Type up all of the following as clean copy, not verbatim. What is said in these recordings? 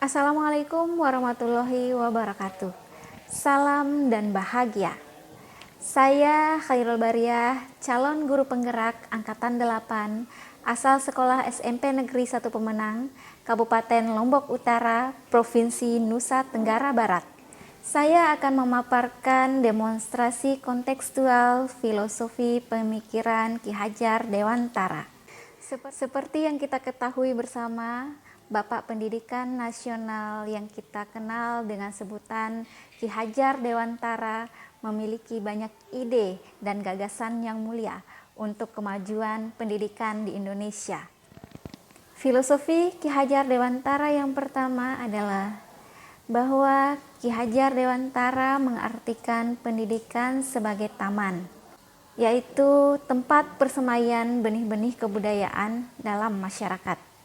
Assalamualaikum warahmatullahi wabarakatuh. Salam dan bahagia. Saya Khairul Bariah, calon guru penggerak Angkatan 8, asal Sekolah SMP Negeri 1 Pemenang, Kabupaten Lombok Utara, Provinsi Nusa Tenggara Barat. Saya akan memaparkan demonstrasi kontekstual filosofi pemikiran Ki Hajar Dewantara. Seperti yang kita ketahui bersama, Bapak Pendidikan Nasional yang kita kenal dengan sebutan Ki Hajar Dewantara memiliki banyak ide dan gagasan yang mulia untuk kemajuan pendidikan di Indonesia. Filosofi Ki Hajar Dewantara yang pertama adalah bahwa Ki Hajar Dewantara mengartikan pendidikan sebagai taman, yaitu tempat persemaian benih-benih kebudayaan dalam masyarakat.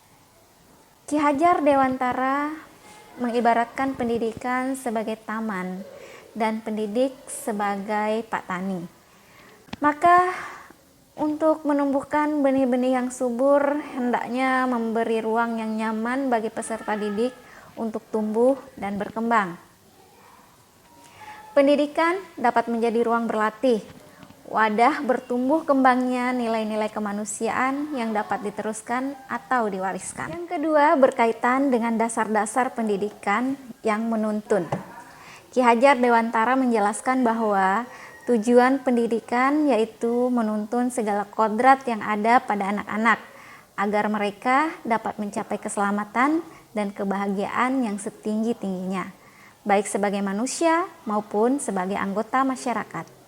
Ki Hajar Dewantara mengibaratkan pendidikan sebagai taman dan pendidik sebagai Pak Tani. Maka untuk menumbuhkan benih-benih yang subur, hendaknya memberi ruang yang nyaman bagi peserta didik untuk tumbuh dan berkembang. Pendidikan dapat menjadi ruang berlatih, wadah bertumbuh kembangnya nilai-nilai kemanusiaan yang dapat diteruskan atau diwariskan. Yang kedua berkaitan dengan dasar-dasar pendidikan yang menuntun. Ki Hajar Dewantara menjelaskan bahwa tujuan pendidikan yaitu menuntun segala kodrat yang ada pada anak-anak agar mereka dapat mencapai keselamatan dan kebahagiaan yang setinggi-tingginya, baik sebagai manusia maupun sebagai anggota masyarakat.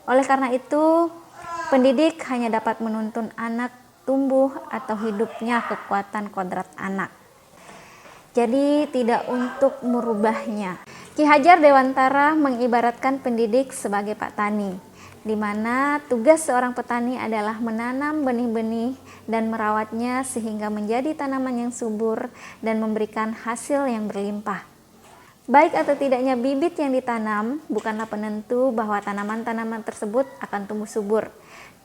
Oleh karena itu, pendidik hanya dapat menuntun anak tumbuh atau hidupnya kekuatan kodrat anak. Jadi tidak untuk merubahnya. Ki Hajar Dewantara mengibaratkan pendidik sebagai Pak Tani, di mana tugas seorang petani adalah menanam benih-benih dan merawatnya sehingga menjadi tanaman yang subur dan memberikan hasil yang berlimpah. Baik atau tidaknya bibit yang ditanam bukanlah penentu bahwa tanaman-tanaman tersebut akan tumbuh subur.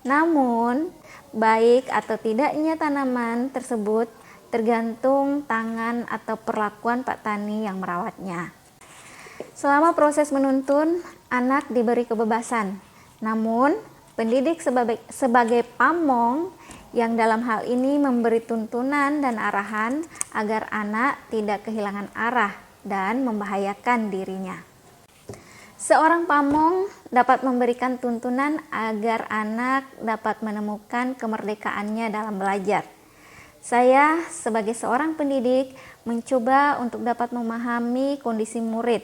Namun, baik atau tidaknya tanaman tersebut tergantung tangan atau perlakuan Pak Tani yang merawatnya. Selama proses menuntun, anak diberi kebebasan. Namun, pendidik sebagai pamong yang dalam hal ini memberi tuntunan dan arahan agar anak tidak kehilangan arah dan membahayakan dirinya. Seorang pamong dapat memberikan tuntunan agar anak dapat menemukan kemerdekaannya dalam belajar. Saya sebagai seorang pendidik mencoba untuk dapat memahami kondisi murid,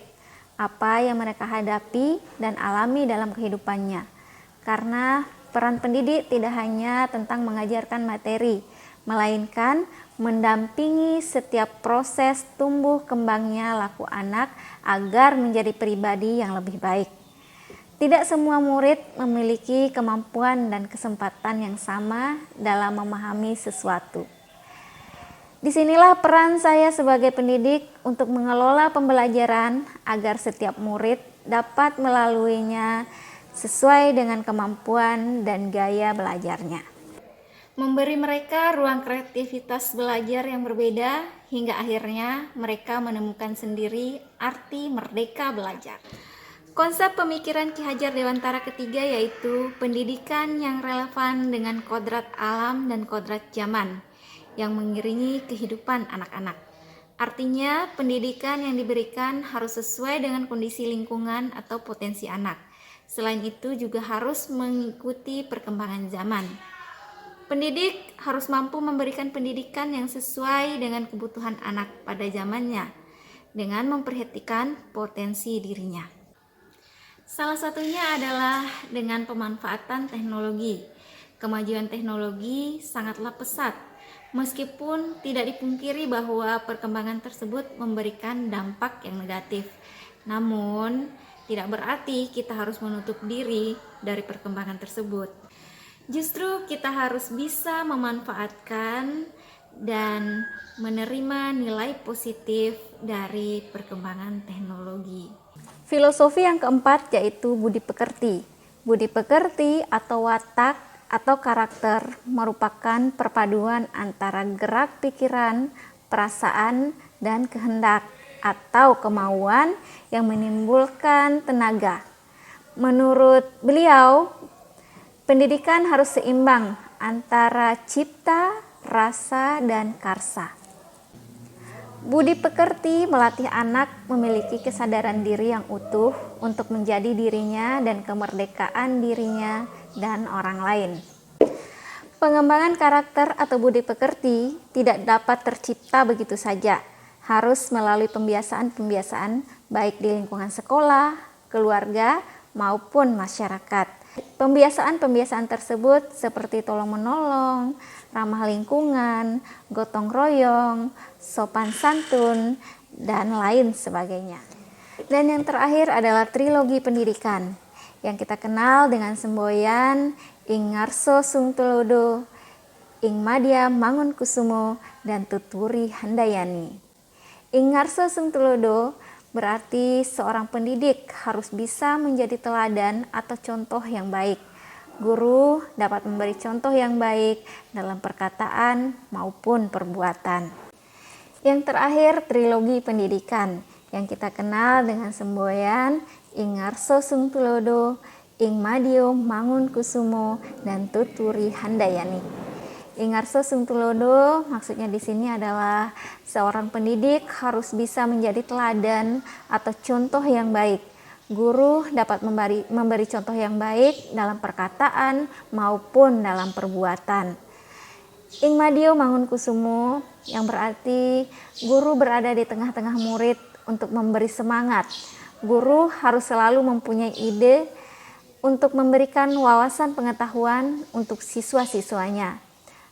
apa yang mereka hadapi dan alami dalam kehidupannya. Karena peran pendidik tidak hanya tentang mengajarkan materi, melainkan mendampingi setiap proses tumbuh kembangnya laku anak agar menjadi pribadi yang lebih baik. Tidak semua murid memiliki kemampuan dan kesempatan yang sama dalam memahami sesuatu. Disinilah peran saya sebagai pendidik untuk mengelola pembelajaran agar setiap murid dapat melaluinya sesuai dengan kemampuan dan gaya belajarnya. Memberi mereka ruang kreativitas belajar yang berbeda hingga akhirnya mereka menemukan sendiri arti merdeka belajar. Konsep pemikiran Ki Hajar Dewantara ketiga yaitu pendidikan yang relevan dengan kodrat alam dan kodrat zaman yang mengiringi kehidupan anak-anak. Artinya, pendidikan yang diberikan harus sesuai dengan kondisi lingkungan atau potensi anak. Selain itu juga harus mengikuti perkembangan zaman. Pendidik harus mampu memberikan pendidikan yang sesuai dengan kebutuhan anak pada zamannya, dengan memperhatikan potensi dirinya. Salah satunya adalah dengan pemanfaatan teknologi. Kemajuan teknologi sangatlah pesat, meskipun tidak dipungkiri bahwa perkembangan tersebut memberikan dampak yang negatif. Namun, tidak berarti kita harus menutup diri dari perkembangan tersebut. Justru kita harus bisa memanfaatkan dan menerima nilai positif dari perkembangan teknologi. Filosofi yang keempat yaitu budi pekerti. Budi pekerti atau watak atau karakter merupakan perpaduan antara gerak pikiran, perasaan, dan kehendak atau kemauan yang menimbulkan tenaga. Menurut beliau, pendidikan harus seimbang antara cipta, rasa, dan karsa. Budi pekerti melatih anak memiliki kesadaran diri yang utuh untuk menjadi dirinya dan kemerdekaan dirinya dan orang lain. Pengembangan karakter atau budi pekerti tidak dapat tercipta begitu saja, harus melalui pembiasaan-pembiasaan baik di lingkungan sekolah, keluarga, maupun masyarakat. Pembiasaan-pembiasaan tersebut seperti tolong-menolong, ramah lingkungan, gotong royong, sopan santun, dan lain sebagainya. Dan yang terakhir adalah trilogi pendidikan yang kita kenal dengan semboyan Ing Ngarso Sung Tulodo, Ing Madya Mangunkusumo, dan Tuturi Handayani. Ing Ngarso Sung Tulodo berarti seorang pendidik harus bisa menjadi teladan atau contoh yang baik. Guru dapat memberi contoh yang baik dalam perkataan maupun perbuatan. Yang terakhir, trilogi pendidikan yang kita kenal dengan semboyan Ing Ngarso Sung Tulodo, Ing Madya Mangunkusumo, dan Tuturi Handayani. Ing Ngarso Sung Tulodo maksudnya di sini adalah seorang pendidik harus bisa menjadi teladan atau contoh yang baik. Guru dapat memberi contoh yang baik dalam perkataan maupun dalam perbuatan. Ing Madya Mangunkusumo yang berarti guru berada di tengah-tengah murid untuk memberi semangat. Guru harus selalu mempunyai ide untuk memberikan wawasan pengetahuan untuk siswa-siswanya.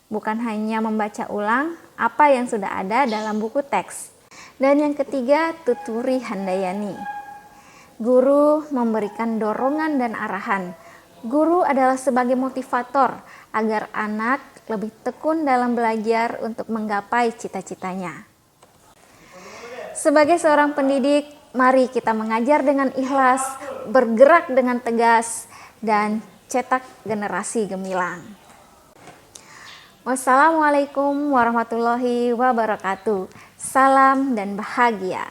Bukan hanya membaca ulang apa yang sudah ada dalam buku teks. Dan yang ketiga, Tuturi Handayani. Guru memberikan dorongan dan arahan. Guru adalah sebagai motivator agar anak lebih tekun dalam belajar untuk menggapai cita-citanya. Sebagai seorang pendidik, mari kita mengajar dengan ikhlas, bergerak dengan tegas, dan cetak generasi gemilang. Wassalamualaikum warahmatullahi wabarakatuh. Salam dan bahagia.